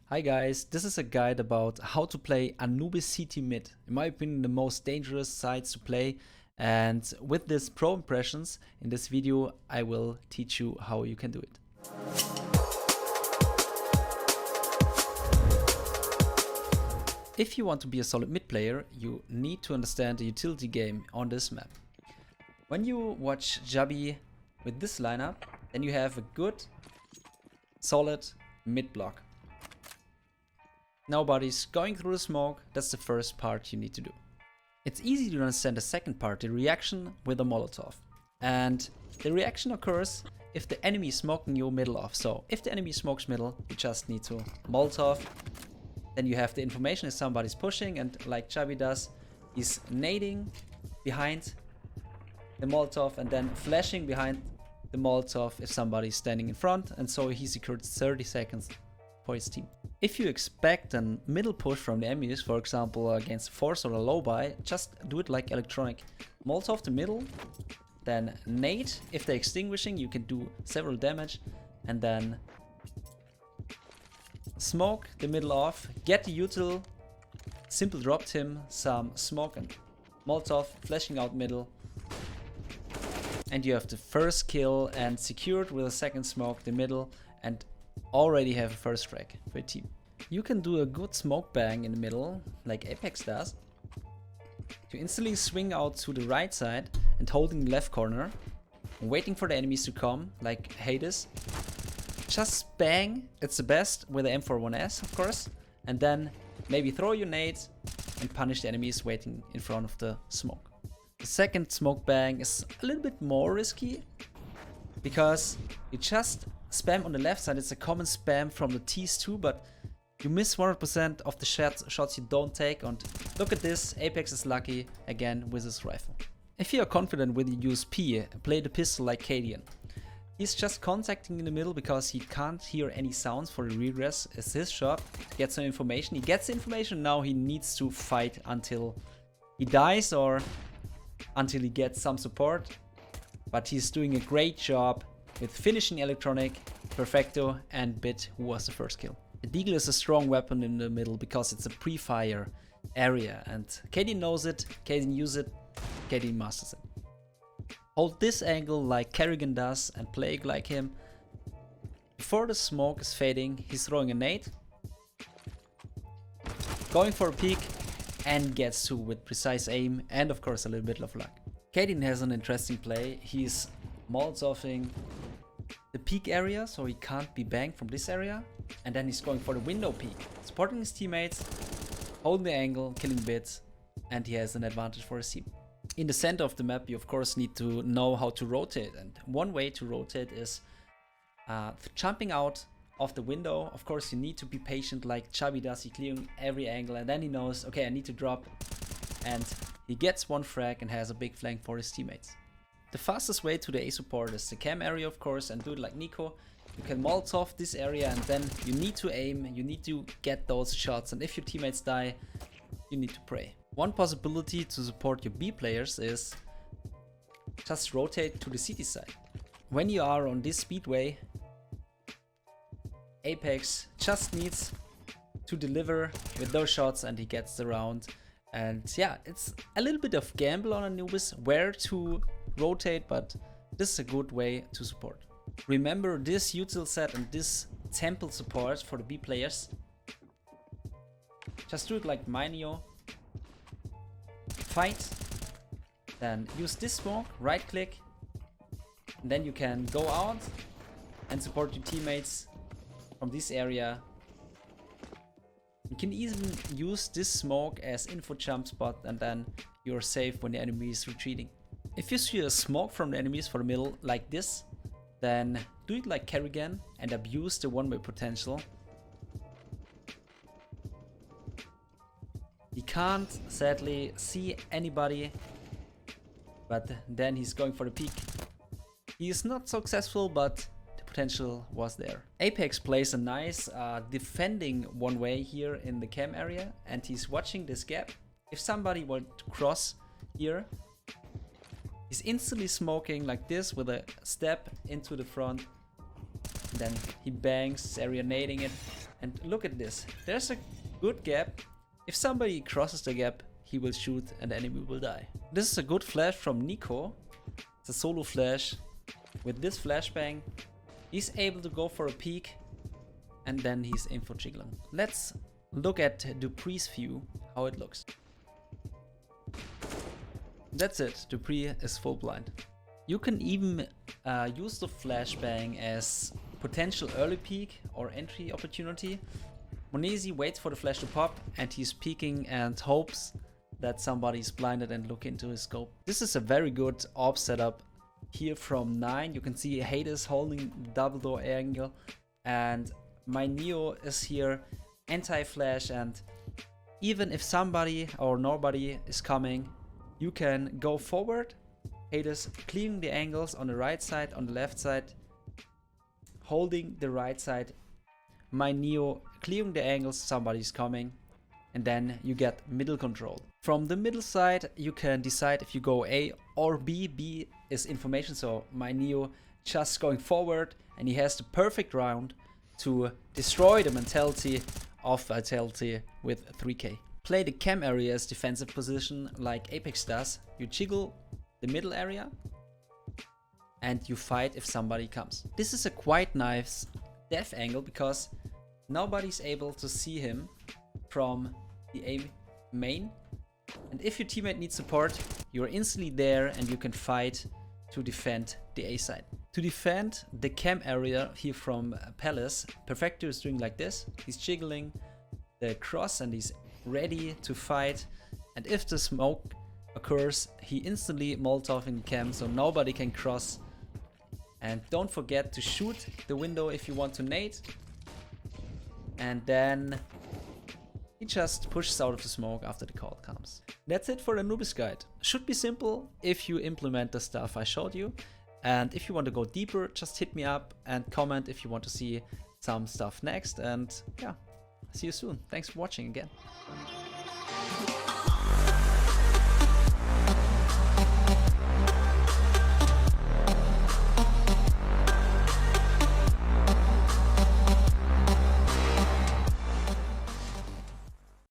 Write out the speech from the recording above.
Hi guys, this is a guide about how to play Anubis CT MID. In my opinion, the most dangerous sides to play. And with this pro impressions, in this video, I will teach you how you can do it. If you want to be a solid mid player, you need to understand the utility game on this map. When you watch jabbi with this lineup, then you have a good, solid mid block. Nobody's going through the smoke, that's the first part you need to do. It's easy to understand the second part, the reaction with a molotov. And the reaction occurs if the enemy is smoking your middle off. So if the enemy smokes middle, you just need to molotov. Then you have the information if somebody's pushing, and like jabbi does, he's nading behind the molotov and then flashing behind the molotov if somebody's standing in front, and so he secured 30 seconds for his team. If you expect a middle push from the enemies, for example against force or a low buy, just do it like electronic. Molotov the middle, then nade. If they're extinguishing, you can do several damage, and then smoke the middle off, get the util, simple dropped him some smoke and molotov, flashing out middle, and you have the first kill and secured with a second smoke the middle, and already have a first frag for your team. You can do a good smoke bang in the middle, like Apex does. You instantly swing out to the right side and holding the left corner, waiting for the enemies to come, like Hades. Just bang, it's the best with the M41S, of course, and then maybe throw your nades and punish the enemies waiting in front of the smoke. The second smoke bang is a little bit more risky, because you just spam on the left side. It's a common spam from the T's too, but you miss 100% of the shots you don't take. And look at this, Apex is lucky again with his rifle. If you are confident with your USP, play the pistol like Cadian. He's just contacting in the middle because he can't hear any sounds for the regress. It's his job to get some information. He gets the information, now he needs to fight until he dies or until he gets some support. But he's doing a great job with finishing electronic, Perfecto, and Bit, who was the first kill. The deagle is a strong weapon in the middle because it's a prefire area, and Cadian knows it, Cadian uses it, Cadian masters it. Hold this angle like Karrigan does and play like him. Before the smoke is fading, he's throwing a nade, going for a peek, and gets two with precise aim and of course a little bit of luck. Cadian has an interesting play. He's molotoving the peak area, so he can't be banged from this area, and then he's going for the window peak, supporting his teammates, holding the angle, killing bits, and he has an advantage for his team. In the center of the map, you of course need to know how to rotate, and one way to rotate is jumping out of the window. Of course you need to be patient like jabbi does, he clearing every angle, and then he knows, okay, I need to drop, and he gets one frag and has a big flank for his teammates. The fastest way to the A support is the cam area, of course, and do it like NiKo. You can molotov this area, and then you need to aim, you need to get those shots, and if your teammates die, you need to pray. One possibility to support your B players is just rotate to the city side. When you are on this speedway, Apex just needs to deliver with those shots and he gets the round. And yeah, it's a little bit of gamble on Anubis where to rotate, but this is a good way to support. Remember this util set and this temple support for the B players. Just do it like mynio. Fight, then use this smoke, right click, and then you can go out and support your teammates from this area. You can even use this smoke as info jump spot, and then you're safe when the enemy is retreating. If you see a smoke from the enemies for the middle like this, then do it like Karrigan and abuse the one-way potential. He can't sadly see anybody, but then he's going for the peak. He is not successful, but the potential was there. Apex plays a nice defending one way here in the cam area, and he's watching this gap. If somebody were to cross here, he's instantly smoking like this with a step into the front. Then he bangs, serenading it, And look at this. There's a good gap. If somebody crosses the gap, he will shoot and the enemy will die. This is a good flash from NiKo. It's a solo flash. With this flashbang, he's able to go for a peek and then he's info jiggling. Let's look at Dupree's view, how it looks. That's it, Dupree is full blind. You can even use the flashbang as potential early peek or entry opportunity. Monesi waits for the flash to pop and he's peeking and hopes that somebody's blinded and look into his scope. This is a very good AWP setup here from 9. You can see Hades holding the double door angle and mynio is here anti-flash, and even if somebody or nobody is coming, you can go forward. Hades clearing the angles on the right side, on the left side, holding the right side, mynio clearing the angles, somebody's coming, and then you get middle control. From the middle side, you can decide if you go A or B. B is information, so mynio just going forward, and he has the perfect round to destroy the mentality of Vitality with 3k. Play the cam area as defensive position like Apex does. You jiggle the middle area and you fight if somebody comes. This is a quite nice depth angle because nobody's able to see him from the A main. And if your teammate needs support, you're instantly there and you can fight to defend the A side. To defend the cam area here from Palace, Perfecto is doing like this. He's jiggling the cross and he's ready to fight. And if the smoke occurs, he instantly molotov in the cam so nobody can cross. And don't forget to shoot the window if you want to nade. And then he just pushes out of the smoke after the call comes. That's it for the Anubis guide. Should be simple if you implement the stuff I showed you. And if you want to go deeper, just hit me up and comment if you want to see some stuff next. And yeah, see you soon. Thanks for watching again.